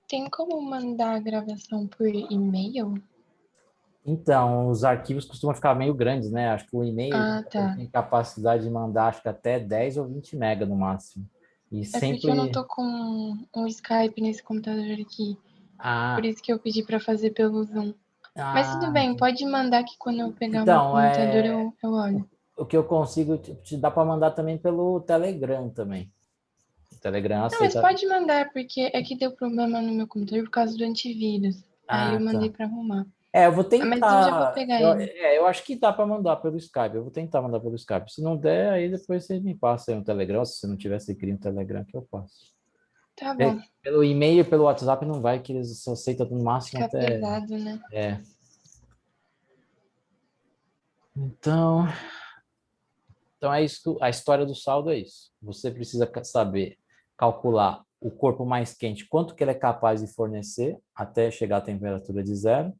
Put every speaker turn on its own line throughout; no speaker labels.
Tem como mandar a gravação por e-mail?
Então, os arquivos costumam ficar meio grandes, né? Acho que o e-mail
Ah,
ele
tá.
tem capacidade de mandar, acho que até 10 ou 20 mega no máximo. E
É porque eu não
sempre...
tô com um Skype nesse computador aqui. Por
Ah,
isso que eu pedi pra fazer pelo Zoom. Mas tudo
ah,
bem, pode mandar que quando eu pegar o meu
então,
computador eu
o,
olho.
o que eu consigo te dar para mandar também pelo Telegram também. O Telegram
Não, mas
aceita.
pode mandar, porque é que deu problema no meu computador por causa do antivírus. Aí eu
Ah,
mandei
tá.
pra arrumar.
Eu vou
Ah, mas eu já vou
tentar.
pegar ele.
Eu acho que dá para mandar pelo Skype. Eu vou tentar mandar pelo Skype. Se não der, aí depois você me passa aí um Telegram. Se você não tiver, você cria um Telegram que eu passo.
Tá bom.
Pelo e-mail, pelo WhatsApp não vai, que eles só aceitam no máximo
Fica
até.
pesado, né?
É. Então, então é isso. A história do saldo é isso. Você precisa saber calcular o corpo mais quente, quanto que ele é capaz de fornecer até chegar à temperatura de zero,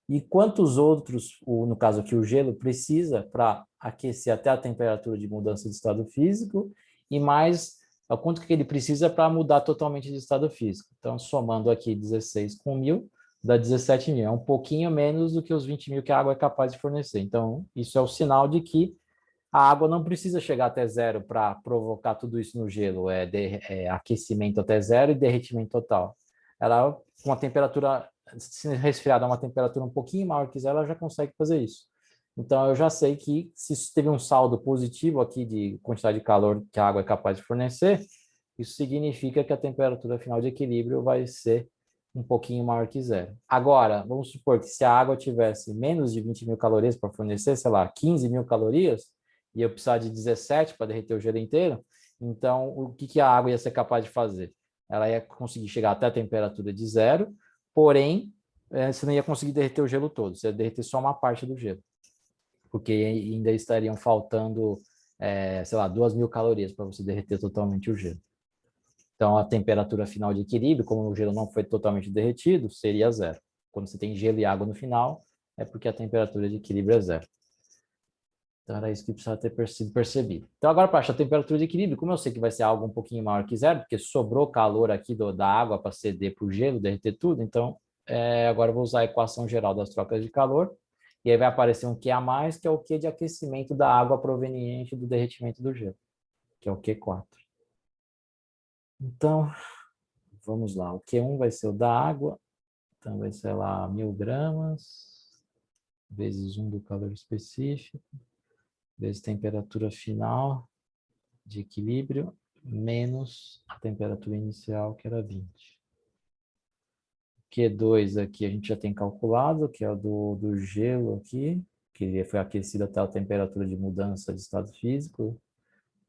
e quantos outros, no caso aqui o gelo, precisa para aquecer até a temperatura de mudança de estado físico, e mais quanto que ele precisa para mudar totalmente de estado físico. Então, somando aqui 16 com 1.000, dá 17 mil. É um pouquinho menos do que os 20 mil que a água é capaz de fornecer. Então, isso é o sinal de que a água não precisa chegar até zero para provocar tudo isso no gelo, é aquecimento até zero e derretimento total. Ela, com a temperatura, se resfriar a uma temperatura um pouquinho maior que zero, ela já consegue fazer isso. Então, eu já sei que se teve um saldo positivo aqui de quantidade de calor que a água é capaz de fornecer, isso significa que a temperatura final de equilíbrio vai ser um pouquinho maior que zero. Agora, vamos supor que se a água tivesse menos de 20 mil calorias para fornecer, sei lá, 15 mil calorias, e eu precisar de 17 para derreter o gelo inteiro, então o que a água ia ser capaz de fazer? Ela ia conseguir chegar até a temperatura de zero, porém, você não ia conseguir derreter o gelo todo, você ia derreter só uma parte do gelo, porque ainda estariam faltando, sei lá, 2.000 calorias para você derreter totalmente o gelo. Então, a temperatura final de equilíbrio, como o gelo não foi totalmente derretido, seria zero. Quando você tem gelo e água no final, é porque a temperatura de equilíbrio é zero. Então, era isso que precisava ter sido percebido. Então, agora, para achar a temperatura de equilíbrio, como eu sei que vai ser algo um pouquinho maior que zero, porque sobrou calor aqui da água para ceder para o gelo, derreter tudo, então, agora eu vou usar a equação geral das trocas de calor, e aí vai aparecer um Q a mais, que é o Q de aquecimento da água proveniente do derretimento do gelo, que é o Q4. Então, vamos lá. O Q1 vai ser o da água, então vai ser lá 1.000 gramas, vezes 1 do calor específico, vezes temperatura final de equilíbrio, menos a temperatura inicial, que era 20. Q2 aqui a gente já tem calculado, que é o do gelo aqui, que ele foi aquecido até a temperatura de mudança de estado físico,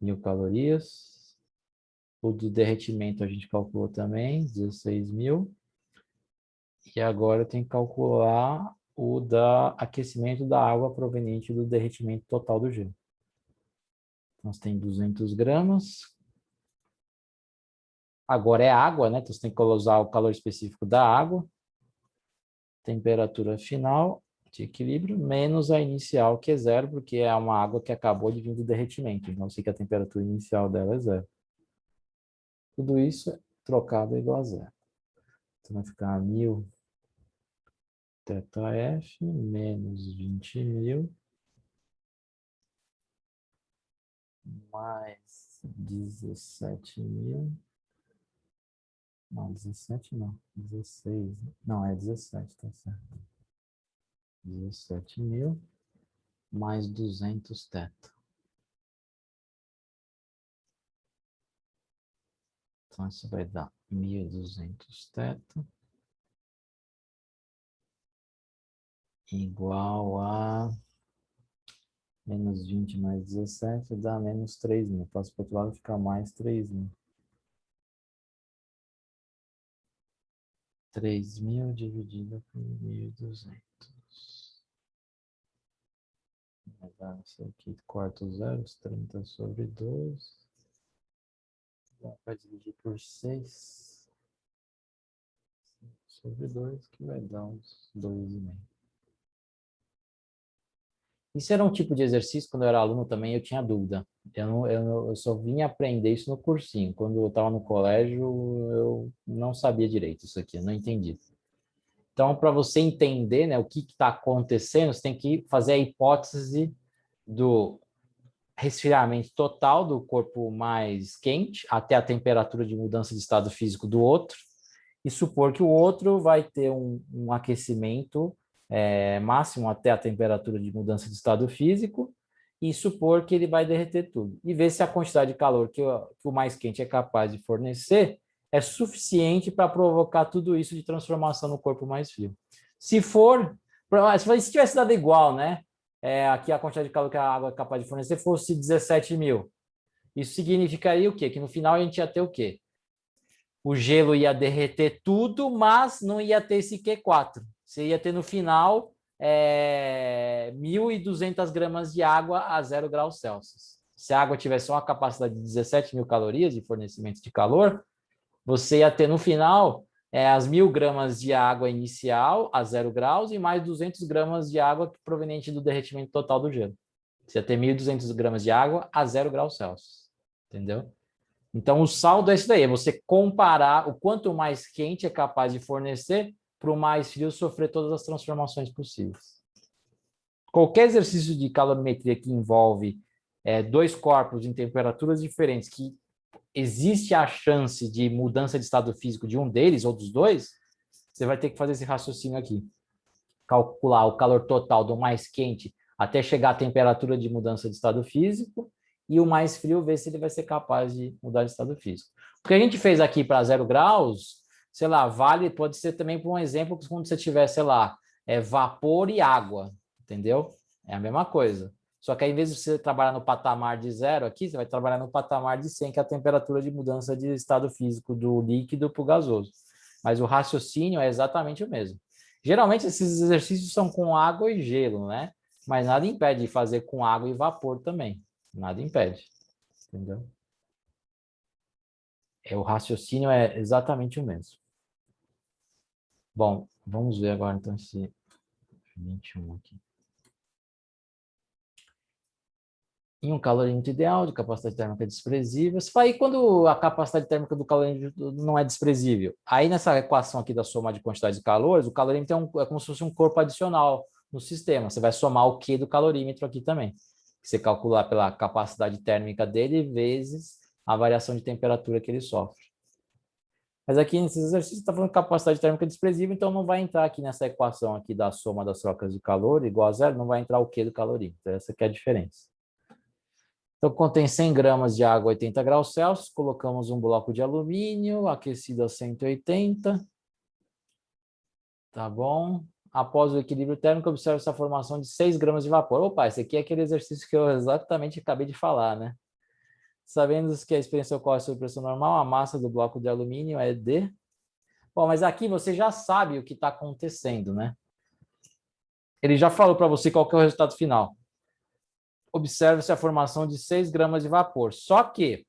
1.000 calorias. O do derretimento a gente calculou também, 16 mil. E agora eu tenho que calcular o da aquecimento da água proveniente do derretimento total do gelo. Então, você tem 200 gramas. Agora é água, né? Então, você tem que usar o calor específico da água. Temperatura final de equilíbrio, menos a inicial, que é zero, porque é uma água que acabou de vir do derretimento. Então, eu sei que a temperatura inicial dela é zero. Tudo isso trocado é igual a zero. Então, vai ficar 1.000 ΔF menos 20 mil mais 17 mil. Não, 17 não. 16. Não, é 17, tá certo. 17 mil mais 200 teta. Então, isso vai dar 1.200 teta igual a menos 20 mais 17 dá menos 3.000. Passo para o outro lado, fica mais 3.000. 3.000 dividido por 1.200. Vai dar isso aqui, corta os zeros, 30 sobre 2. Vai dividir por 6 sobre 2, que vai dar uns 2,5. Isso era um tipo de exercício, quando eu era aluno também, eu tinha dúvida. Eu só vim aprender isso no cursinho. Quando eu estava no colégio, eu não sabia direito isso aqui, eu não entendi. Então, para você entender, né, o que está acontecendo, você tem que fazer a hipótese do resfriamento total do corpo mais quente até a temperatura de mudança de estado físico do outro e supor que o outro vai ter um aquecimento máximo até a temperatura de mudança de estado físico e supor que ele vai derreter tudo. E ver se a quantidade de calor que o mais quente é capaz de fornecer é suficiente para provocar tudo isso de transformação no corpo mais frio. Se for, se tivesse dado igual, né? Aqui a quantidade de calor que a água é capaz de fornecer fosse 17 mil. Isso significaria o quê? Que no final a gente ia ter o quê? O gelo ia derreter tudo, mas não ia ter esse Q4. Você ia ter no final 1.200 gramas de água a 0 graus Celsius. Se a água tivesse uma capacidade de 17 mil calorias de fornecimento de calor, você ia ter no final as 1.000 gramas de água inicial a 0 graus e mais 200 gramas de água proveniente do derretimento total do gelo. Você ia ter 1.200 gramas de água a 0 graus Celsius. Entendeu? Então, o saldo é isso daí, é você comparar o quanto mais quente é capaz de fornecer para o mais frio sofrer todas as transformações possíveis. Qualquer exercício de calorimetria que envolve dois corpos em temperaturas diferentes, que existe a chance de mudança de estado físico de um deles ou dos dois, você vai ter que fazer esse raciocínio aqui. Calcular o calor total do mais quente até chegar à temperatura de mudança de estado físico e o mais frio ver se ele vai ser capaz de mudar de estado físico. O que a gente fez aqui para 0 graus, sei lá, pode ser também para um exemplo quando você tiver, sei lá, vapor e água, entendeu? É a mesma coisa. Só que aí, em vez de você trabalhar no patamar de 0 aqui, você vai trabalhar no patamar de 100, que é a temperatura de mudança de estado físico do líquido para o gasoso. Mas o raciocínio é exatamente o mesmo. Geralmente, esses exercícios são com água e gelo, né? Mas nada impede de fazer com água e vapor também. Nada impede. Entendeu? O raciocínio é exatamente o mesmo. Bom, vamos ver agora então esse 21 aqui. Em um calorímetro ideal de capacidade térmica desprezível. Aí quando a capacidade térmica do calorímetro não é desprezível, aí nessa equação aqui da soma de quantidade de calores, o calorímetro é como se fosse um corpo adicional no sistema. Você vai somar o Q do calorímetro aqui também. Você calcular pela capacidade térmica dele vezes a variação de temperatura que ele sofre. Mas aqui nesse exercício está falando de capacidade térmica desprezível, então não vai entrar aqui nessa equação aqui da soma das trocas de calor igual a zero, não vai entrar o Q do calorímetro. Essa aqui é a diferença. Então, contém 100 gramas de água a 80 graus Celsius, colocamos um bloco de alumínio aquecido a 180. Tá bom? Após o equilíbrio térmico, observe-se a formação de 6 gramas de vapor. Opa, esse aqui é aquele exercício que eu exatamente acabei de falar, né? Sabendo que a experiência ocorre sob pressão normal, a massa do bloco de alumínio é de... Bom, mas aqui você já sabe o que está acontecendo, né? Ele já falou para você qual que é o resultado final. Observe-se a formação de 6 gramas de vapor. Só que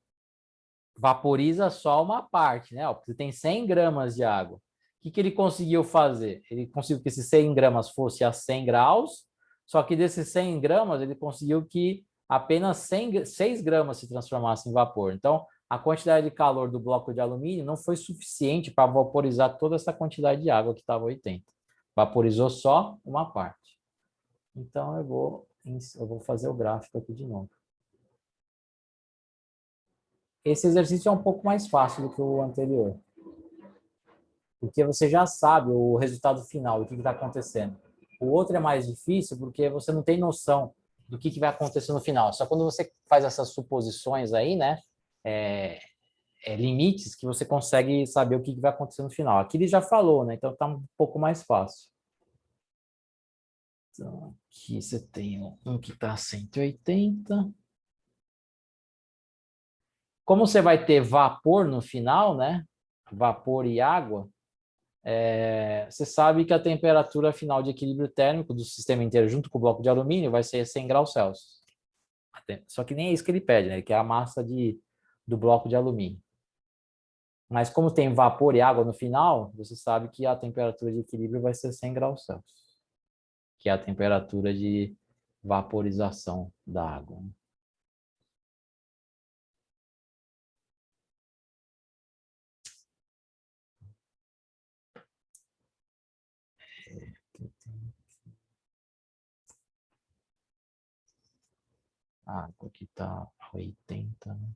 vaporiza só uma parte, né? Você tem 100 gramas de água. O que ele conseguiu fazer? Ele conseguiu que esses 100 gramas fosse a 100 graus, só que desses 100 gramas ele conseguiu que apenas 6 gramas se transformassem em vapor. Então, a quantidade de calor do bloco de alumínio não foi suficiente para vaporizar toda essa quantidade de água que estava 80. Vaporizou só uma parte. Então, eu vou fazer o gráfico aqui de novo. Esse exercício é um pouco mais fácil do que o anterior, porque você já sabe o resultado final, o que está acontecendo. O outro é mais difícil porque você não tem noção do que vai acontecer no final. Só quando você faz essas suposições aí, né, limites, que você consegue saber o que vai acontecer no final. Aqui ele já falou, né, então está um pouco mais fácil. Então, aqui você tem um que está a 180. Como você vai ter vapor no final, né? Vapor e água, você sabe que a temperatura final de equilíbrio térmico do sistema inteiro, junto com o bloco de alumínio, vai ser 100 graus Celsius. Só que nem é isso que ele pede, né? Ele quer a massa do bloco de alumínio. Mas como tem vapor e água no final, você sabe que a temperatura de equilíbrio vai ser 100 graus Celsius, que é a temperatura de vaporização da água. A água aqui está 80, né?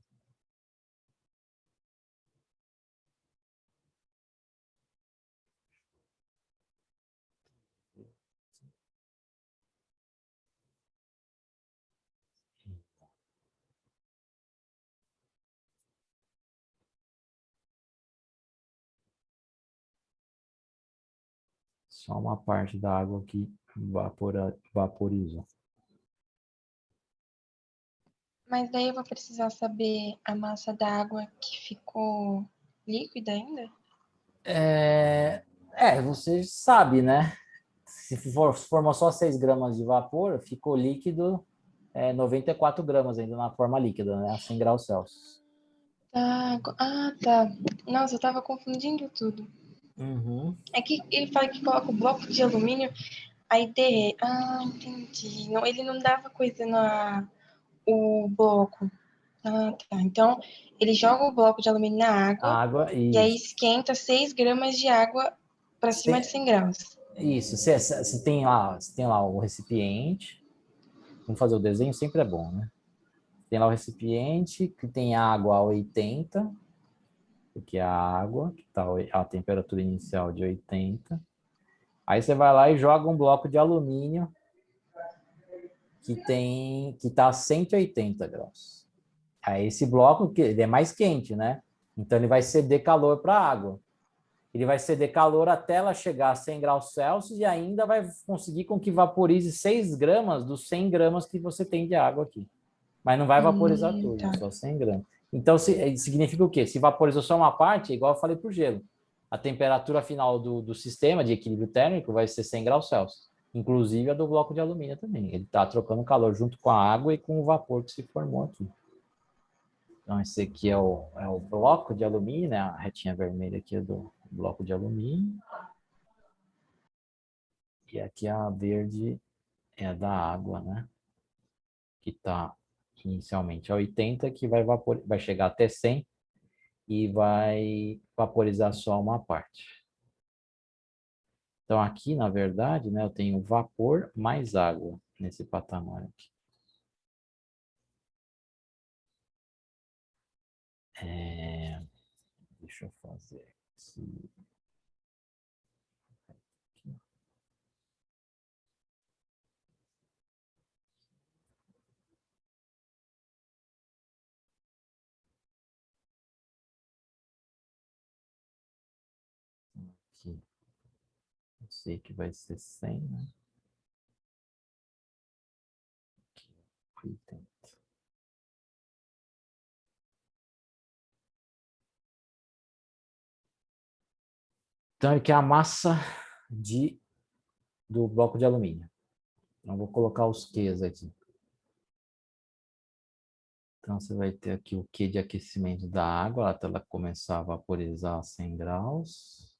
Só uma parte da água que vaporizou.
Mas daí eu vou precisar saber a massa da água que ficou líquida ainda?
Você sabe, né? Se formou só 6 gramas de vapor, ficou líquido 94 gramas ainda na forma líquida, né? A 100 graus Celsius.
Tá. Nossa, eu tava confundindo tudo.
Uhum.
É que ele fala que coloca o bloco de alumínio, aí derrete. Ah, entendi. Não, ele não dava coisa o bloco. Ah, tá. Então, ele joga o bloco de alumínio na água
Água,
e aí
isso.
esquenta 6 gramas de água para cima de 100 graus.
Isso, você tem lá o recipiente. Vamos fazer o desenho, sempre é bom, né? Tem lá o recipiente que tem água a 80, porque é a água, que está a temperatura inicial de 80. Aí você vai lá e joga um bloco de alumínio que está a 180 graus. Aí esse bloco, ele é mais quente, né? Então ele vai ceder calor para a água. Ele vai ceder calor até ela chegar a 100 graus Celsius e ainda vai conseguir com que vaporize 6 gramas dos 100 gramas que você tem de água aqui. Mas não vai vaporizar tudo,
Tá.
só 100 gramas. Então, significa o quê? Se vaporizou só uma parte, é igual eu falei para o gelo. A temperatura final do sistema de equilíbrio térmico vai ser 100 graus Celsius. Inclusive a do bloco de alumínio também. Ele está trocando calor junto com a água e com o vapor que se formou aqui. Então, esse aqui é o bloco de alumínio, né? A retinha vermelha aqui é do bloco de alumínio. E aqui a verde é a da água, né? Que está inicialmente a 80, que vai chegar até 100 e vai vaporizar só uma parte. Então, aqui, na verdade, né, eu tenho vapor mais água nesse patamar aqui. Deixa eu fazer aqui. Aqui. Eu sei que vai ser 100, né? Aqui, 80. Então, aqui é a massa do bloco de alumínio. Então, vou colocar os Qs aqui. Então, você vai ter aqui o Q de aquecimento da água até ela começar a vaporizar a 100 graus.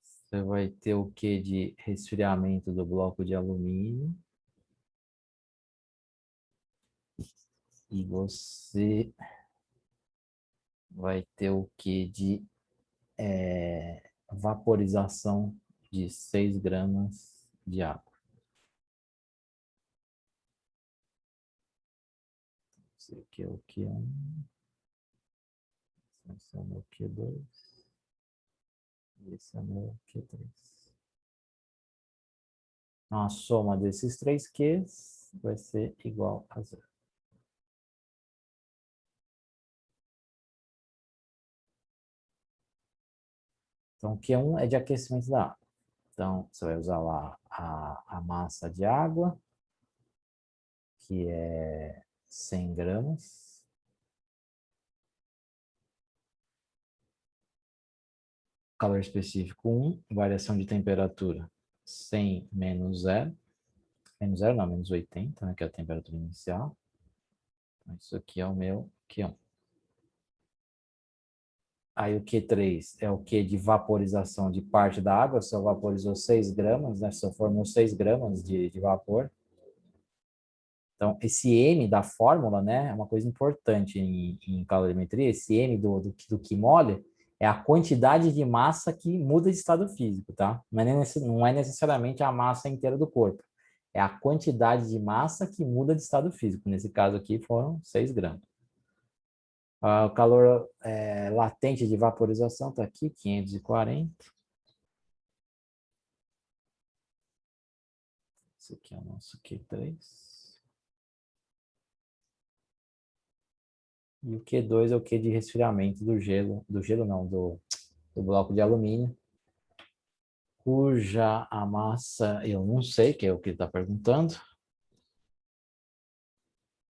Você vai ter o Q de resfriamento do bloco de alumínio. E você vai ter o Q de vaporização de 6 gramas de água. Esse aqui é o Q1. Esse é o meu Q2. Esse é o meu Q3. Então, a soma desses 3 Qs vai ser igual a 0. Então, o Q1 é de aquecimento da água. Então, você vai usar lá a massa de água, que é 100 gramas. Calor específico 1, variação de temperatura 100 menos 0. Menos 0 não, menos 80, né, que é a temperatura inicial. Então, isso aqui é o meu Q1. Aí o Q3 é o Q de vaporização de parte da água, só vaporizou 6 gramas, né, só formou 6 gramas de vapor. Então, esse M da fórmula, né, é uma coisa importante em calorimetria. Esse M do Kmoll é a quantidade de massa que muda de estado físico, tá? Não é necessariamente a massa inteira do corpo. É a quantidade de massa que muda de estado físico. Nesse caso aqui foram 6 gramas. O calor latente de vaporização está aqui, 540. Esse aqui é o nosso Q3. E o Q2 é o Q de resfriamento do gelo não, do bloco de alumínio, cuja a massa, eu não sei, que é o que ele está perguntando.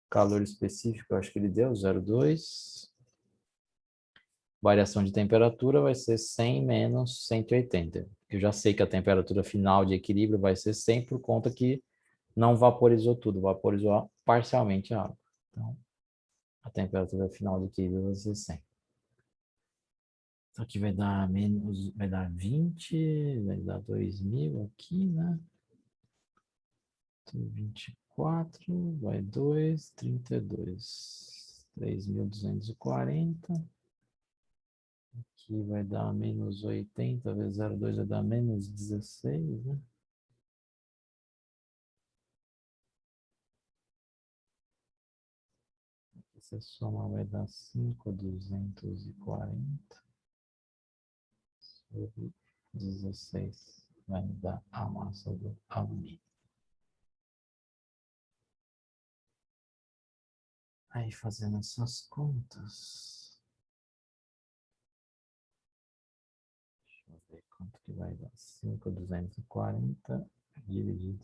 Calor específico, eu acho que ele deu, 0,2. Variação de temperatura vai ser 100 menos 180. Eu já sei que a temperatura final de equilíbrio vai ser 100 por conta que não vaporizou tudo, vaporizou parcialmente a água. Então, a temperatura final de equilíbrio vai ser 100. Então, aqui vai dar 20, vai dar 2.000 aqui, né? 24, vai 2, 32. 3.240. Aqui vai dar menos 80 vezes 0,2 vai dar menos 16, né? Aqui você soma vai dar 5.240 sobre 16 vai dar a massa do alumínio. Aí fazendo essas contas, deixa eu ver quanto que vai dar. 5.240 dividido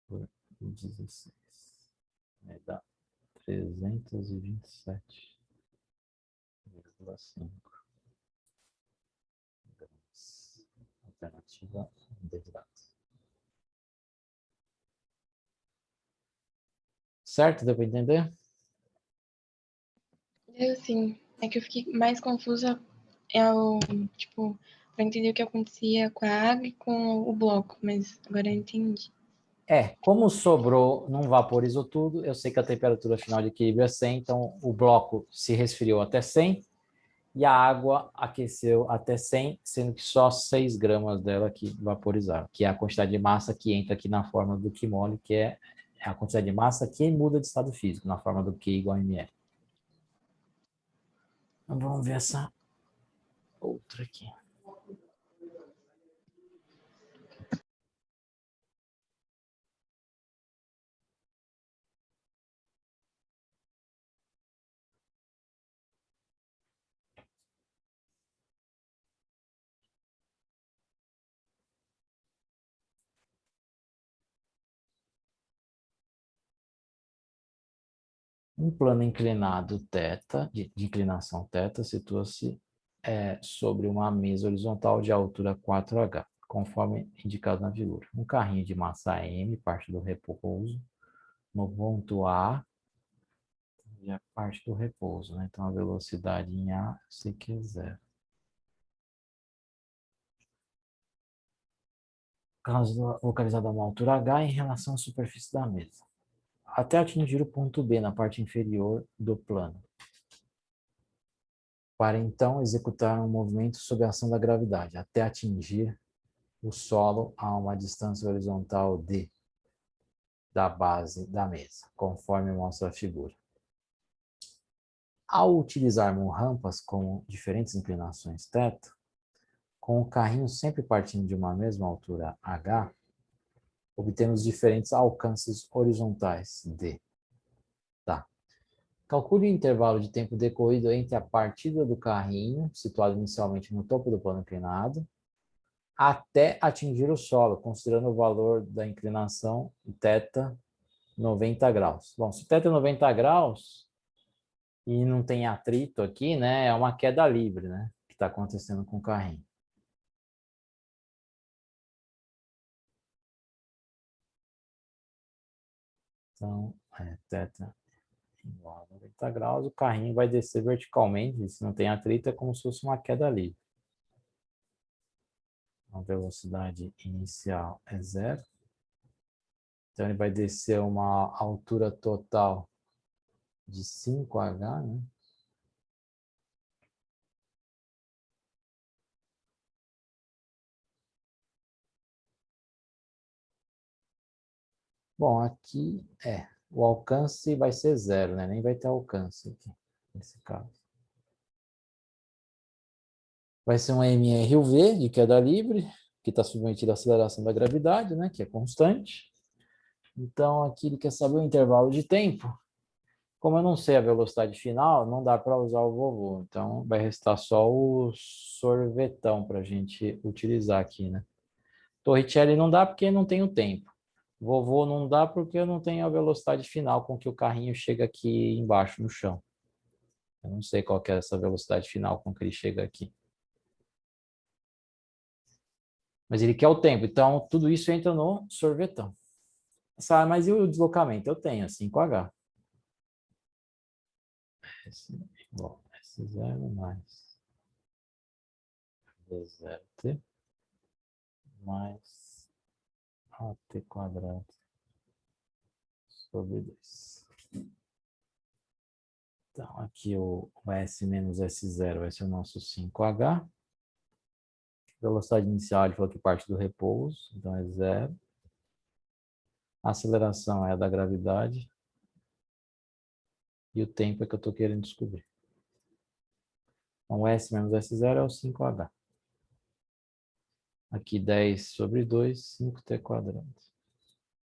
por 16 vai dar 327,5 gramas. Alternativa derivados. Certo? Deu para entender?
Eu sim. É que eu fiquei mais confusa tipo, pra entender o que acontecia com a água e com o bloco, mas agora eu entendi.
Como sobrou, não vaporizou tudo, eu sei que a temperatura final de equilíbrio é 100, então o bloco se resfriou até 100 e a água aqueceu até 100, sendo que só 6 gramas dela que vaporizaram, que é a quantidade de massa que entra aqui na forma do Q mole, que é a quantidade de massa que muda de estado físico, na forma do Q igual a ml. Então vamos ver essa outra aqui. Um plano inclinado θ, de inclinação θ, situa-se sobre uma mesa horizontal de altura 4h, conforme indicado na figura. Um carrinho de massa M, parte do repouso, no ponto A, e a parte do repouso, né? Então a velocidade em A, sei que é 0. Localizado a uma altura H em relação à superfície da mesa, até atingir o ponto B na parte inferior do plano, para então executar um movimento sob a ação da gravidade, até atingir o solo a uma distância horizontal d da base da mesa, conforme mostra a figura. Ao utilizarmos rampas com diferentes inclinações θ, com o carrinho sempre partindo de uma mesma altura h, obtemos diferentes alcances horizontais d. Tá. Calcule o intervalo de tempo decorrido entre a partida do carrinho, situado inicialmente no topo do plano inclinado, até atingir o solo, considerando o valor da inclinação θ 90 graus. Bom, se θ é 90 graus e não tem atrito aqui, né, é uma queda livre, né, que está acontecendo com o carrinho. Então, θ igual a 90 graus, o carrinho vai descer verticalmente, se não tem atrito, é como se fosse uma queda livre. A velocidade inicial é 0. Então, ele vai descer uma altura total de 5h, né? Bom, aqui o alcance vai ser zero, né? Nem vai ter alcance aqui, nesse caso. Vai ser um mRUV de queda livre, que está submetido à aceleração da gravidade, né? Que é constante. Então, aqui ele quer saber o intervalo de tempo. Como eu não sei a velocidade final, não dá para usar o vovô. Então, vai restar só o sorvetão para a gente utilizar aqui, né? Torricelli não dá porque não tem o tempo. Vovô não dá porque eu não tenho a velocidade final com que o carrinho chega aqui embaixo no chão. Eu não sei qual que é essa velocidade final com que ele chega aqui. Mas ele quer o tempo, então tudo isso entra no sorvetão. Mas e o deslocamento? Eu tenho 5H. Bom, S0 mais V0T mais AT quadrado sobre 2. Então, aqui o S menos S0 vai ser o nosso 5H. Velocidade inicial, ele falou que parte do repouso, então é zero. A aceleração é a da gravidade. E o tempo é que eu estou querendo descobrir. Então, S menos S0 é o 5H. Aqui 10 sobre 2, 5T quadrado.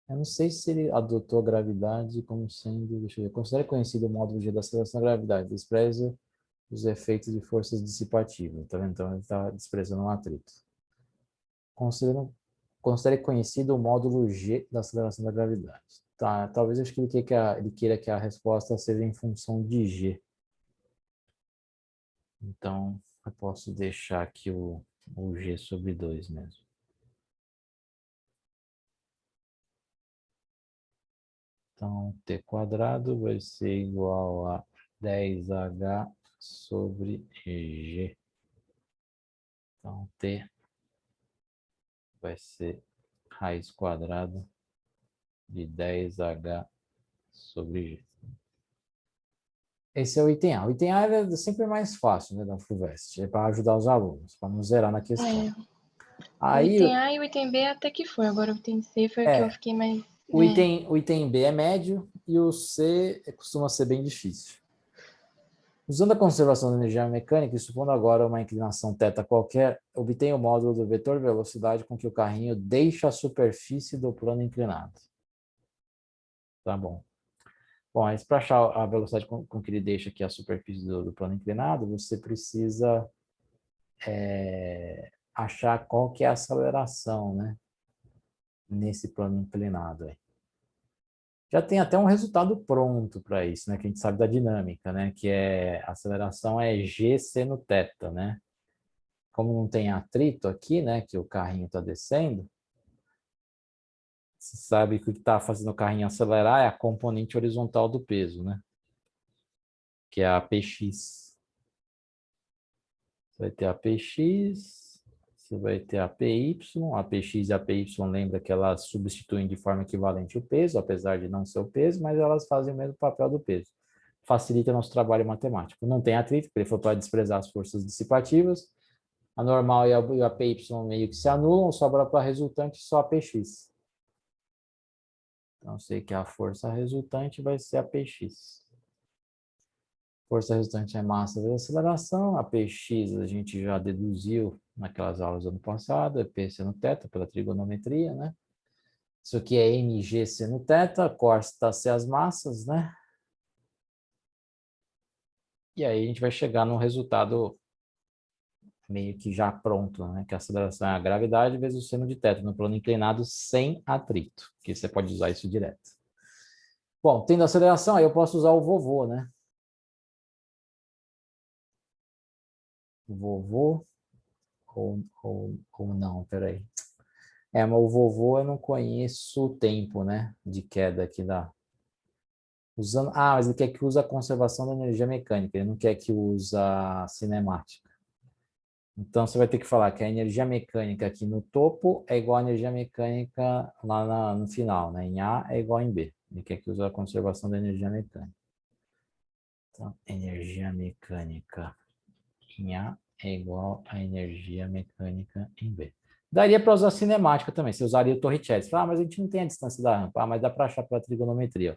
Eu não sei se ele adotou a gravidade como sendo... Deixa eu ver. Considere conhecido o módulo G da aceleração da gravidade. Despreza os efeitos de forças dissipativas. Tá vendo? Então, ele está desprezando o atrito. Considere conhecido o módulo G da aceleração da gravidade. Tá, talvez eu acho que ele queira que a resposta seja em função de G. Então, eu posso deixar aqui o G sobre 2 mesmo. Então, T quadrado vai ser igual a 10H sobre G. Então, T vai ser raiz quadrada de 10H sobre G. Esse é o item A. O item A é sempre mais fácil, né, da FUVEST. É para ajudar os alunos, para não zerar na questão.
O
Aí,
item A e o item B até que foi. Agora o item C foi o que eu fiquei mais...
o item B é médio e o C costuma ser bem difícil. Usando a conservação da energia mecânica e supondo agora uma inclinação θ qualquer, obtenha o módulo do vetor velocidade com que o carrinho deixa a superfície do plano inclinado. Tá bom. Bom, mas para achar a velocidade com que ele deixa aqui a superfície do plano inclinado, você precisa achar qual que é a aceleração, né? Nesse plano inclinado aí. Já tem até um resultado pronto para isso, né? Que a gente sabe da dinâmica, né? Que é a aceleração é g seno θ, né? Como não tem atrito aqui, né? Que o carrinho está descendo, você sabe que o que está fazendo o carrinho acelerar é a componente horizontal do peso, né? Que é a px. Você vai ter a px, você vai ter a py. A px e a py, lembra que elas substituem de forma equivalente o peso, apesar de não ser o peso, mas elas fazem o mesmo papel do peso. Facilita nosso trabalho matemático. Não tem atrito, porque ele foi para desprezar as forças dissipativas. A normal e a py meio que se anulam, sobra para a resultante só a px. Então, eu sei que a força resultante vai ser a px. Força resultante é massa vezes aceleração. A px a gente já deduziu naquelas aulas do ano passado, é P seno θ pela trigonometria, né? Isso aqui é mg seno θ, corta-se as massas, né? E aí a gente vai chegar num resultado meio que já pronto, né? Que a aceleração é a gravidade vezes o seno de θ no plano inclinado sem atrito, que você pode usar isso direto. Bom, tendo aceleração, aí eu posso usar o vovô, né? Vovô ou não, peraí. Mas o vovô eu não conheço o tempo, né? De queda aqui da... mas ele quer que use a conservação da energia mecânica, ele não quer que use a cinemática. Então, você vai ter que falar que a energia mecânica aqui no topo é igual à energia mecânica lá no final, né? Em A é igual em B. Ele quer que use a conservação da energia mecânica. Então, energia mecânica em A é igual à energia mecânica em B. Daria para usar cinemática também, você usaria o Torricelli. Você fala, mas a gente não tem a distância da rampa. Mas dá para achar pela trigonometria. Ó.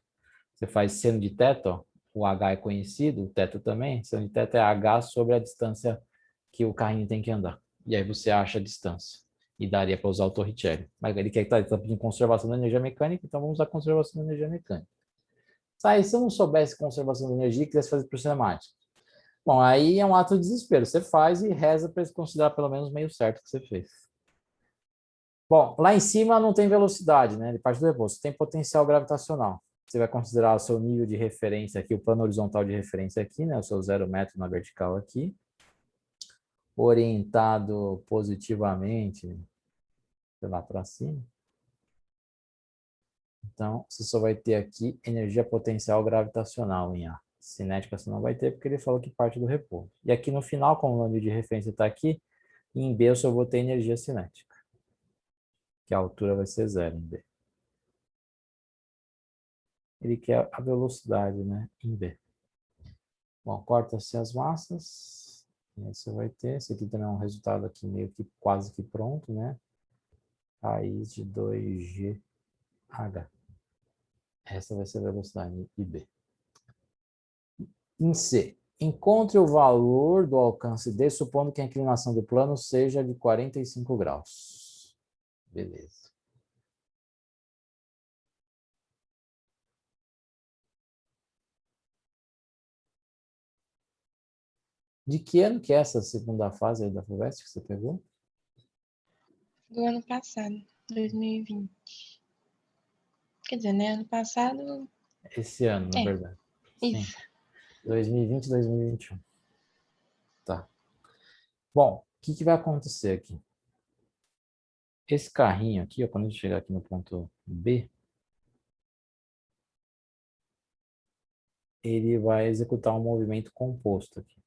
Você faz seno de teto, ó, o H é conhecido, o teto também. Seno de teto é H sobre a distância que o carrinho tem que andar. E aí você acha a distância. E daria para usar o Torricelli. Mas ele quer estar pedindo conservação da energia mecânica, então vamos usar conservação da energia mecânica. Aí, se eu não soubesse conservação da energia, quisesse fazer por cinemática. Bom, aí é um ato de desespero. Você faz e reza para eles considerar pelo menos meio certo o que você fez. Bom, lá em cima não tem velocidade, né? De parte do repouso. Tem potencial gravitacional. Você vai considerar o seu nível de referência aqui, o plano horizontal de referência aqui, né? O seu 0 metro na vertical aqui. Orientado positivamente, sei lá, para cima. Então, você só vai ter aqui energia potencial gravitacional em A. Cinética você não vai ter, porque ele falou que parte do repouso. E aqui no final, como o nível de referência está aqui, em B eu só vou ter energia cinética. Que a altura vai ser 0 em B. Ele quer a velocidade, né, em B. Bom, corta-se as massas. E aí você vai ter, esse aqui também é um resultado aqui meio que quase que pronto, né? Raiz de 2GH. Essa vai ser a velocidade em B. Em C, encontre o valor do alcance D, supondo que a inclinação do plano seja de 45 graus. Beleza. De que ano que é essa segunda fase aí da FUVEST que você pegou?
Do ano passado, 2020. Quer dizer, né? Ano passado,
Esse ano, na
é,
verdade. Sim.
isso.
2020, 2021. Tá. Bom, o que vai acontecer aqui? Esse carrinho aqui, ó, quando a gente chegar aqui no ponto B, ele vai executar um movimento composto aqui.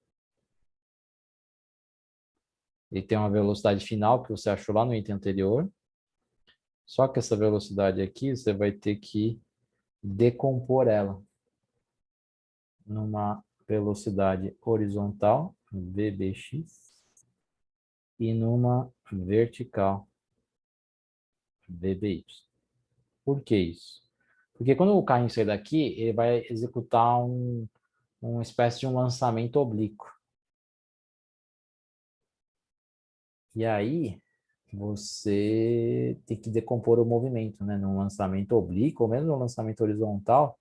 Ele tem uma velocidade final que você achou lá no item anterior. Só que essa velocidade aqui, você vai ter que decompor ela numa velocidade horizontal, VBX, e numa vertical, VBY. Por que isso? Porque quando o carrinho sair daqui, ele vai executar uma espécie de um lançamento oblíquo. E aí, você tem que decompor o movimento, né? Num lançamento oblíquo, ou mesmo no lançamento horizontal,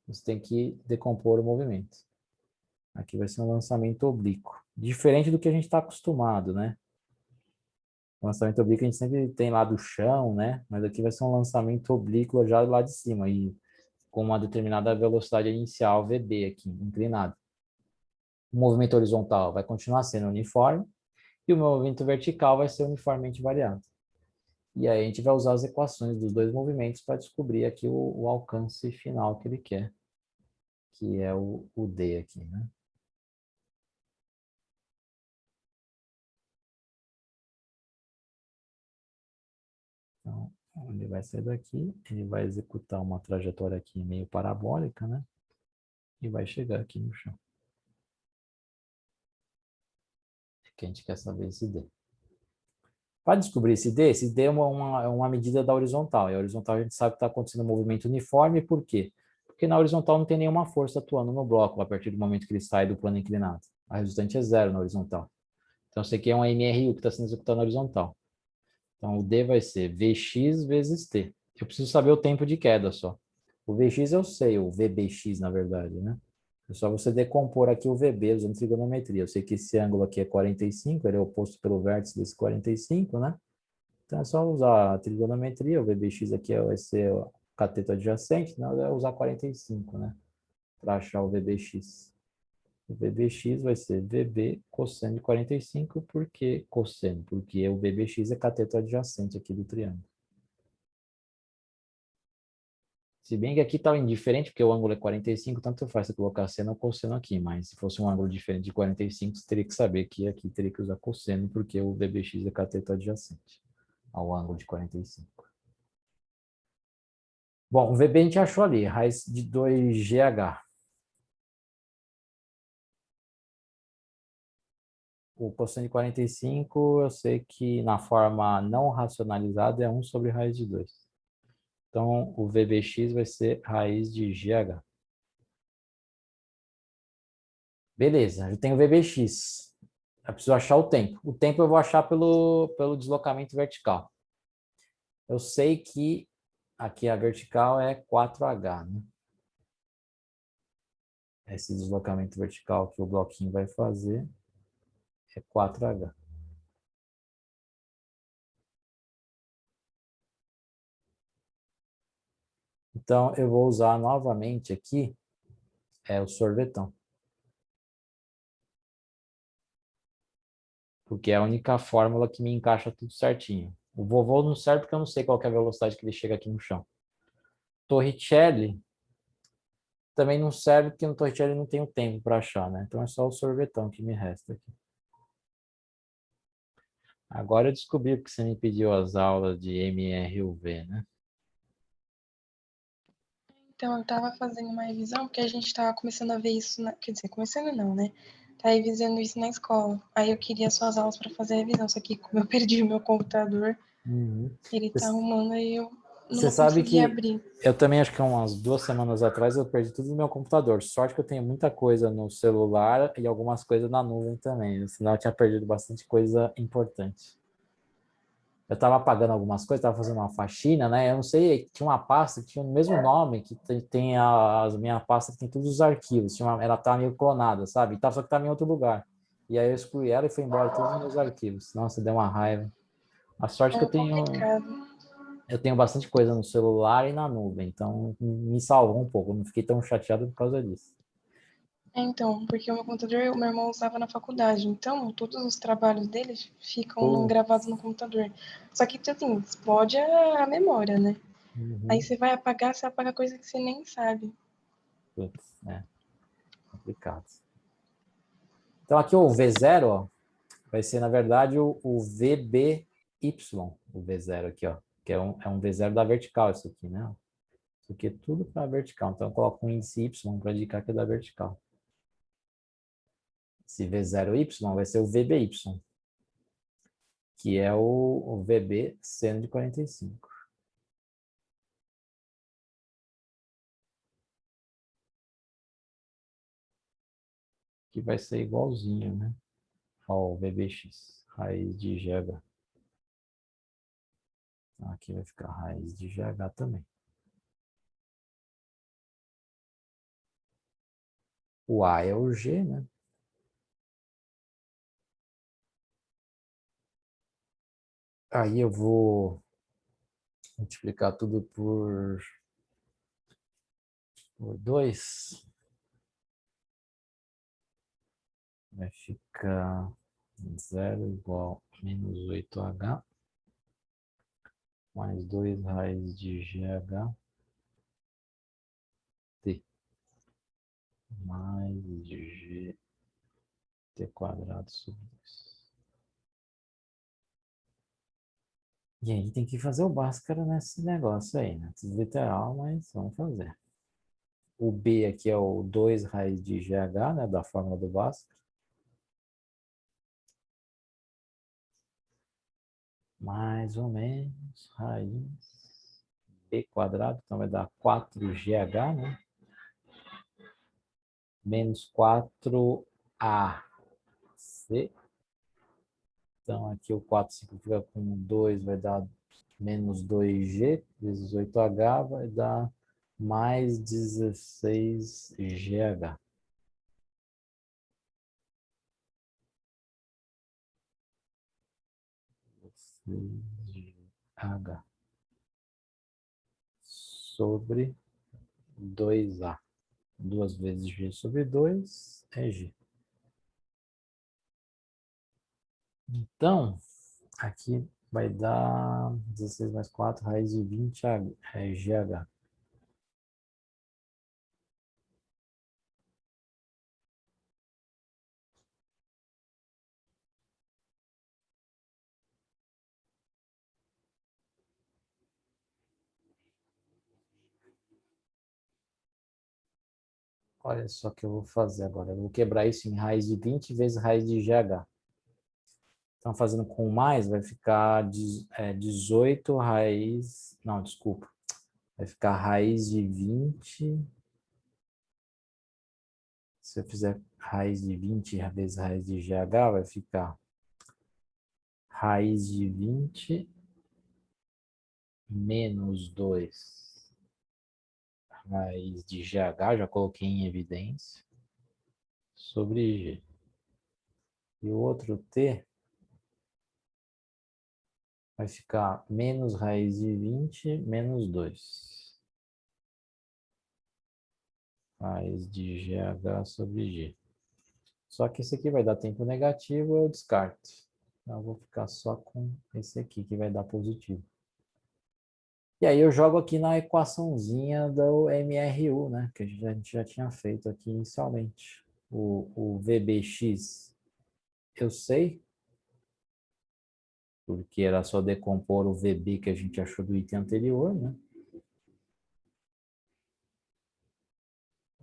você tem que decompor o movimento. Aqui vai ser um lançamento oblíquo. Diferente do que a gente está acostumado, né? O lançamento oblíquo a gente sempre tem lá do chão, né? Mas aqui vai ser um lançamento oblíquo já lá de cima e com uma determinada velocidade inicial VB aqui, inclinado. O movimento horizontal vai continuar sendo uniforme e o movimento vertical vai ser uniformemente variado. E aí a gente vai usar as equações dos dois movimentos para descobrir aqui o alcance final que ele quer, que é o D aqui, né? Então, ele vai sair daqui, ele vai executar uma trajetória aqui meio parabólica, né? E vai chegar aqui no chão. Que a gente quer saber esse D. Para descobrir esse D é uma medida da horizontal. E a horizontal a gente sabe que está acontecendo um movimento uniforme, por quê? Porque na horizontal não tem nenhuma força atuando no bloco a partir do momento que ele sai do plano inclinado. A resultante é zero na horizontal. Então, isso aqui é um MRU que está sendo executado na horizontal. Então, o D vai ser Vx vezes T. Eu preciso saber o tempo de queda só. O Vx eu sei, o VBX, na verdade, né? É só você decompor aqui o VB usando trigonometria. Eu sei que esse ângulo aqui é 45, ele é oposto pelo vértice desse 45, né? Então é só usar a trigonometria, o VBX aqui vai ser o cateto adjacente, então é usar 45, né? Para achar o VBX. O VBX vai ser VB cosseno de 45, por que cosseno? Porque o VBX é cateto adjacente aqui do triângulo. Se bem que aqui está indiferente, porque o ângulo é 45, tanto faz você colocar seno ou cosseno aqui, mas se fosse um ângulo diferente de 45, você teria que saber que aqui teria que usar cosseno, porque o VBX é cateto adjacente ao ângulo de 45. Bom, o VB a gente achou ali, raiz de 2GH. o cosseno de 45, eu sei que na forma não racionalizada é 1 sobre raiz de 2. Então, o VBX vai ser raiz de GH. Beleza, eu tenho o VBX. Eu preciso achar o tempo. O tempo eu vou achar pelo deslocamento vertical. Eu sei que aqui a vertical é 4H, né? Esse deslocamento vertical que o bloquinho vai fazer é 4H. Então, eu vou usar novamente aqui o sorvetão. Porque é a única fórmula que me encaixa tudo certinho. O vovô não serve porque eu não sei qual que é a velocidade que ele chega aqui no chão. Torricelli também não serve porque no Torricelli não tenho tempo para achar, né? Então é só o sorvetão que me resta aqui. Agora eu descobri porque você me pediu as aulas de MRUV, né?
Então, eu estava fazendo uma revisão, porque a gente estava começando a ver isso, quer dizer, começando não, né? Tá revisando isso na escola. Aí eu queria suas aulas para fazer a revisão, só que como eu perdi o meu computador,
Uhum.
ele tá arrumando, aí eu
Você
não
sabe
consegui
que
abrir.
eu também acho que umas 2 semanas atrás eu perdi tudo no meu computador. Sorte que eu tenho muita coisa no celular e algumas coisas na nuvem também. Senão eu tinha perdido bastante coisa importante. Eu estava apagando algumas coisas, estava fazendo uma faxina, né? Eu não sei, tinha uma pasta que tinha o mesmo nome que tem as minha pasta que tem todos os arquivos. Ela tá meio clonada, sabe? Só que estava em outro lugar. E aí eu excluí ela e foi embora todos os meus arquivos. Nossa, deu uma raiva. A sorte que
É complicado.
eu tenho bastante coisa no celular e na nuvem, então me salvou um pouco. Eu não fiquei tão chateado por causa disso.
Então, porque o meu computador, o meu irmão usava na faculdade, então todos os trabalhos dele ficam
Pô,
gravados no computador. Só que, assim, explode a memória, né? Aí
uhum.
você vai apagar, você apaga coisa que você nem sabe.
Putz, complicado. Então aqui o V0, ó, vai ser, na verdade, o VBY, o V0 aqui, ó, que é um V0 da vertical isso aqui, né? Isso aqui é tudo para vertical, então eu coloco um índice Y para indicar que é da vertical. Esse V0Y vai ser o VBY, que é o VB seno de 45. Que vai ser igualzinho, né, ao VBX, raiz de GH. Então, aqui vai ficar raiz de GH também. O A é o G, né? Aí eu vou multiplicar tudo por 2. Vai ficar 0 igual a menos 8H mais 2 raiz de GH T mais GT quadrado sobre 2. E aí tem que fazer o Bhaskara nesse negócio aí, né? Literal, mas vamos fazer. O B aqui é o 2 raiz de GH, né? Da fórmula do Bhaskara. Mais ou menos raiz B quadrado, então vai dar 4GH, né? Menos 4AC. Então, aqui o 4 simplifica com 2, vai dar menos 2G, vezes 8H, vai dar mais 16GH. H sobre 2A. 2 vezes G sobre 2 é G. Então, aqui vai dar 16 mais 4, raiz de 20 é GH. Olha só o que eu vou fazer agora. Eu vou quebrar isso em raiz de 20 vezes raiz de GH. Então, fazendo com mais, vai ficar 18 raiz... Não, desculpa. Vai ficar raiz de 20. Se eu fizer raiz de 20 vezes raiz de GH, vai ficar raiz de 20 menos 2 raiz de GH, já coloquei em evidência, sobre G. E o outro T vai ficar menos raiz de 20 menos 2 raiz de GH sobre G. Só que esse aqui vai dar tempo negativo, eu descarto. Então, eu vou ficar só com esse aqui, que vai dar positivo. E aí eu jogo aqui na equaçãozinha do MRU, né? Que a gente já tinha feito aqui inicialmente. O VBX, eu sei, porque era só decompor o VB que a gente achou do item anterior, né?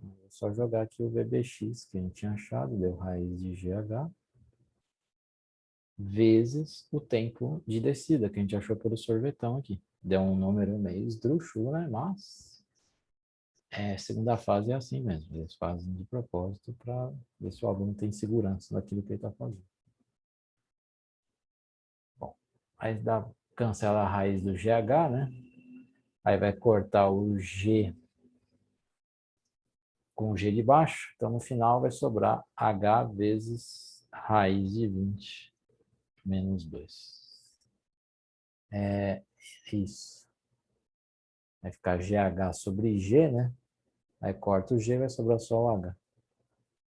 É só jogar aqui o VBX que a gente tinha achado, deu raiz de GH, vezes o tempo de descida que a gente achou pelo sorvetão aqui. Deu um número meio esdrúxulo, né? Mas segunda fase é assim mesmo. Eles fazem de propósito para ver se o aluno tem segurança daquilo que ele está fazendo. Bom, aí cancela a raiz do GH, né? Aí vai cortar o G com o G de baixo. Então, no final, vai sobrar H vezes raiz de 20 menos 2. É isso. Vai ficar GH sobre G, né? Aí corta o G, vai sobrar só o H.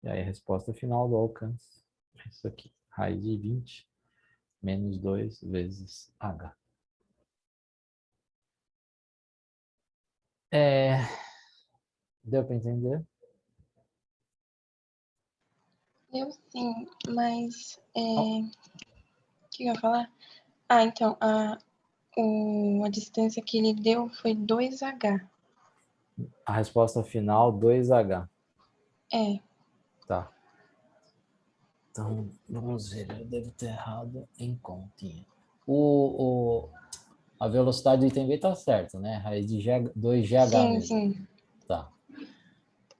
E aí a resposta final do alcance é isso aqui. Raiz de 20 menos 2 vezes H. Deu para entender?
Eu sim, mas o que eu ia falar? Ah, então, a distância que ele deu foi 2H.
A resposta final, 2H.
É,
Tá. Então, vamos ver. Eu devo ter errado em continha. A velocidade do item B tá certo, né? Raiz de 2GH
sim,
mesmo.
sim.
Tá.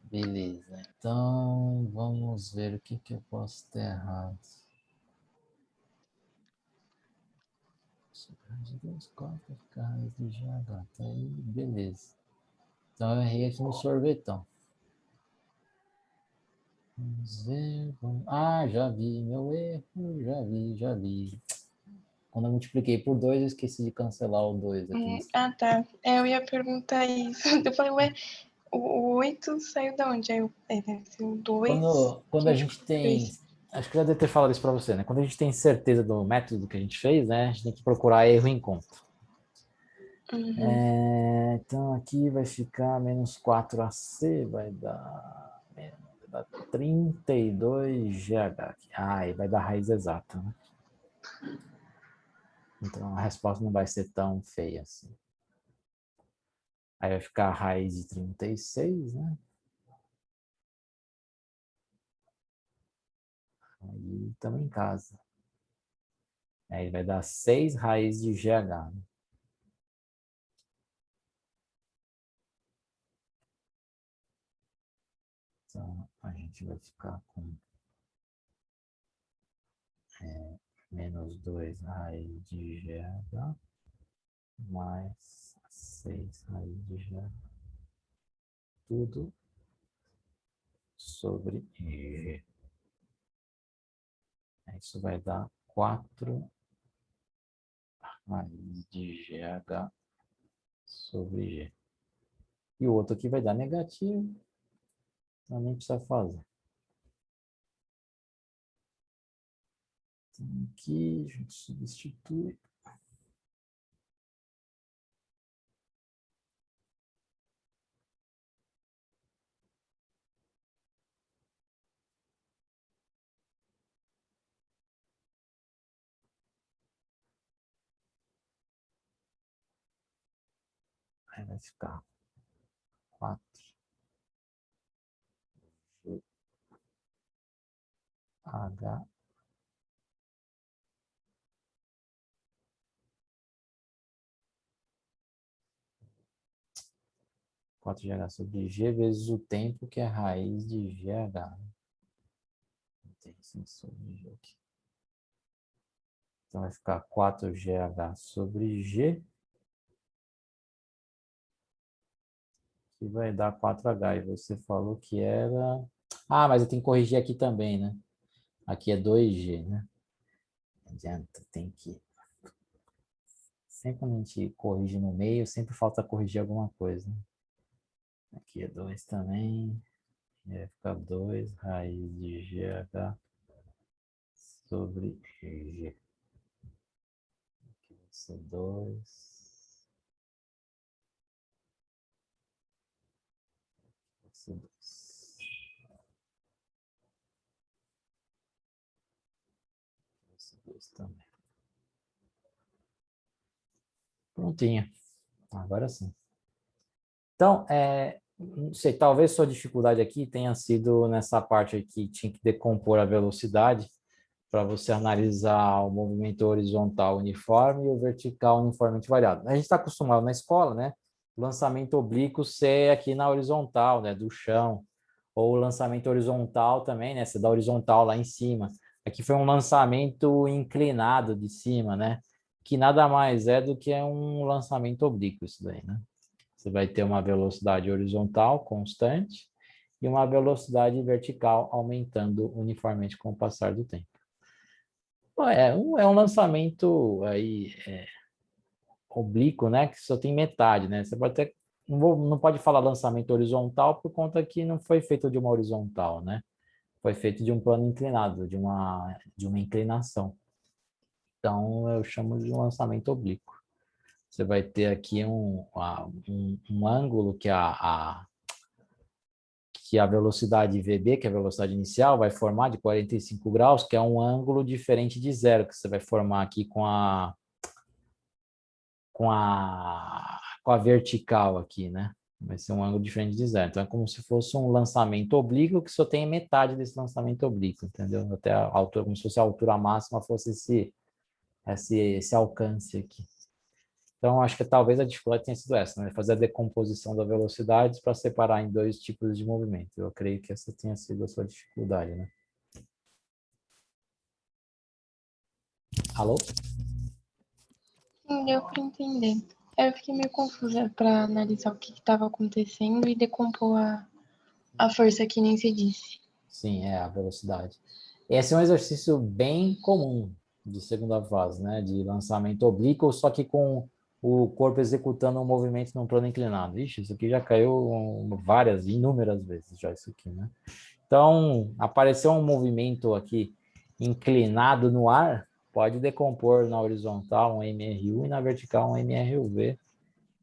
Beleza. Então, vamos ver o que eu posso ter errado. Raiz de 2, 4, fica raiz de GH. Tá aí, beleza. Então, eu errei aqui no sorvetão. Vamos ver. Ah, já vi meu erro. Já vi. Quando eu multipliquei por 2, eu esqueci de cancelar o 2 aqui.
Tá. Eu ia perguntar isso. Eu falei, ué, o 8 saiu da onde? Aí deve ser o 2
Quando
que
a
a
gente
gente
tem...
fez.
Acho que eu já devo ter falado isso para você, né? Quando a gente tem certeza do método que a gente fez, né? A gente tem que procurar erro em conta.
Uhum.
Então, aqui vai ficar menos 4AC, vai dar 32GH. E vai dar raiz exata, né? Então, a resposta não vai ser tão feia assim. Aí vai ficar a raiz de 36, né? Aí estamos em casa. Aí vai dar 6 raiz de GH. Né? Então, a gente vai ficar com menos 2 raiz de GH mais 6 raiz de GH. Tudo sobre G. Isso vai dar 4 raiz de GH sobre G. E o outro aqui vai dar negativo. Então nem precisa fazer. Então aqui a gente substitui. Aí vai ficar 4 H 4GH sobre G vezes o tempo, que é raiz de GH. Tem sim sobre G aqui. Então vai ficar 4GH sobre G, que vai dar 4H. E você falou que era... Ah, mas eu tenho que corrigir aqui também, né? Aqui é 2G, né? Não adianta, tem que... Sempre quando a gente corrige no meio, sempre falta corrigir alguma coisa, né? Aqui é 2 também. E vai ficar 2 raiz de GH sobre G. Aqui vai ser 2. Vai ser 2. Vai ser 2 também. Prontinho. Agora sim. Então, não sei, talvez sua dificuldade aqui tenha sido nessa parte aqui, tinha que decompor a velocidade para você analisar o movimento horizontal uniforme e o vertical uniformemente variado. A gente está acostumado na escola, né? O lançamento oblíquo ser aqui na horizontal, né? Do chão. Ou o lançamento horizontal também, né? Ser da horizontal lá em cima. Aqui foi um lançamento inclinado de cima, né? Que nada mais é do que um lançamento oblíquo isso daí, né? Você vai ter uma velocidade horizontal constante e uma velocidade vertical aumentando uniformemente com o passar do tempo. É um lançamento aí oblíquo, né? Que só tem metade, né? Você pode até não pode falar lançamento horizontal por conta que não foi feito de uma horizontal, né? Foi feito de um plano inclinado, de uma inclinação. Então eu chamo de um lançamento oblíquo. Você vai ter aqui um ângulo que a velocidade VB, que é a velocidade inicial, vai formar de 45 graus, que é um ângulo diferente de zero, que você vai formar aqui com a vertical aqui, né? Vai ser um ângulo diferente de zero. Então, é como se fosse um lançamento oblíquo que só tem metade desse lançamento oblíquo, entendeu? Até a altura, como se fosse a altura máxima fosse esse alcance aqui. Então, acho que talvez a dificuldade tenha sido essa, né? Fazer a decomposição da velocidade para separar em dois tipos de movimento. Eu creio que essa tenha sido a sua dificuldade, né? Alô?
Sim, deu para entender. Eu fiquei meio confusa para analisar o que estava acontecendo e decompor a força que nem se disse.
Sim, é a velocidade. Esse é um exercício bem comum de segunda fase, né? De lançamento oblíquo, só que com o corpo executando um movimento num plano inclinado. Ixi, isso aqui já caiu inúmeras vezes já isso aqui, né? Então, apareceu um movimento aqui inclinado no ar, pode decompor na horizontal um MRU e na vertical um MRUV,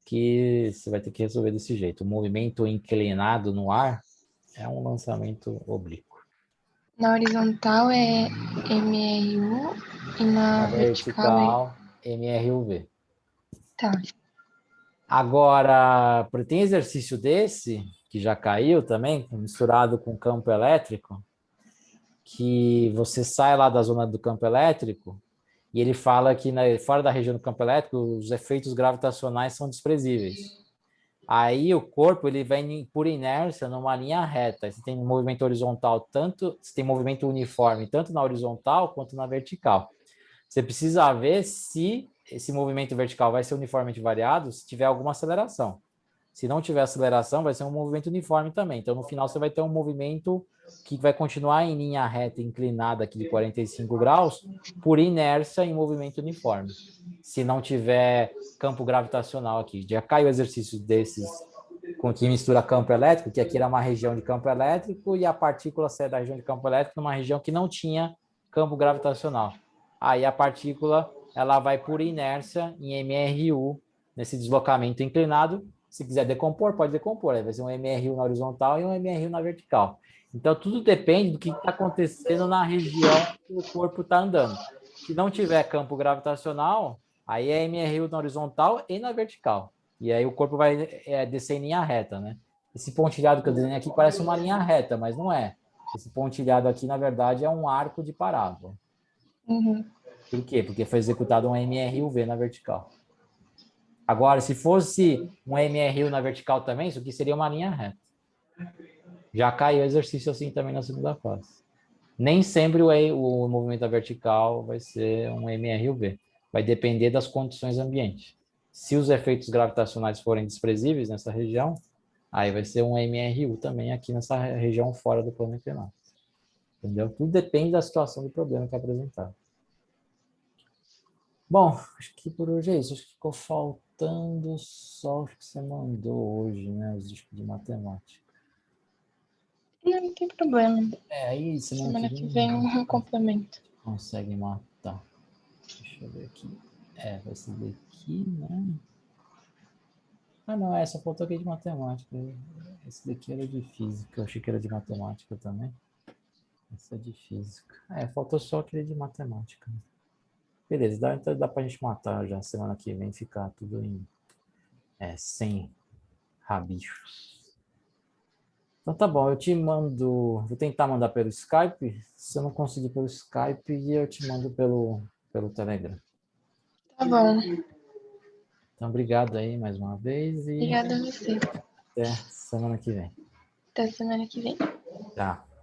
que você vai ter que resolver desse jeito. O movimento inclinado no ar é um lançamento oblíquo.
Na horizontal é MRU e
Na
na vertical é.
vertical, MRUV.
Tá.
Agora, tem exercício desse, que já caiu também, misturado com campo elétrico, que você sai lá da zona do campo elétrico e ele fala que fora da região do campo elétrico os efeitos gravitacionais são desprezíveis. Aí o corpo ele vai por inércia numa linha reta. Você tem movimento horizontal você tem movimento uniforme tanto na horizontal quanto na vertical. Você precisa ver se esse movimento vertical vai ser uniformemente variado se tiver alguma aceleração. Se não tiver aceleração, vai ser um movimento uniforme também. Então, no final, você vai ter um movimento que vai continuar em linha reta inclinada aqui de 45 graus, por inércia em movimento uniforme. Se não tiver campo gravitacional aqui. Já caiu exercício desses com que mistura campo elétrico, que aqui era uma região de campo elétrico e a partícula sai da região de campo elétrico numa região que não tinha campo gravitacional. Aí a partícula ela vai por inércia em MRU nesse deslocamento inclinado. Se quiser decompor, pode decompor. Aí vai ser um MRU na horizontal e um MRU na vertical. Então, tudo depende do que está acontecendo na região que o corpo está andando. Se não tiver campo gravitacional, aí é MRU na horizontal e na vertical. E aí o corpo vai descer em linha reta, né? Esse pontilhado que eu desenhei aqui parece uma linha reta, mas não é. Esse pontilhado aqui, na verdade, é um arco de parábola.
Uhum.
Por quê? Porque foi executado um MRUV na vertical. Agora, se fosse um MRU na vertical também, isso aqui seria uma linha reta. Já caiu o exercício assim também na segunda fase. Nem sempre o movimento da vertical vai ser um MRUV. Vai depender das condições ambientes. Se os efeitos gravitacionais forem desprezíveis nessa região, aí vai ser um MRU também aqui nessa região fora do plano inclinado. Entendeu? Tudo depende da situação do problema que é apresentado. Bom, acho que por hoje é isso. Acho que ficou faltando só o que você mandou hoje, né? Os discos de matemática.
Não tem problema.
Aí
Semana que vem um complemento.
consegue matar. Deixa eu ver aqui. Vai ser daqui, né? Ah, não, essa faltou aqui de matemática. Esse daqui era de física. Eu achei que era de matemática também. Esse é de física. Faltou só aquele de matemática. Beleza, então dá pra gente matar já semana que vem, ficar tudo sem rabichos. Então tá bom, eu te mando. Vou tentar mandar pelo Skype. Se eu não conseguir pelo Skype, eu te mando pelo Telegram.
Tá bom.
Então, obrigado aí mais uma vez e
Obrigada a você.
até semana que vem.
Até semana que vem.
Tchau.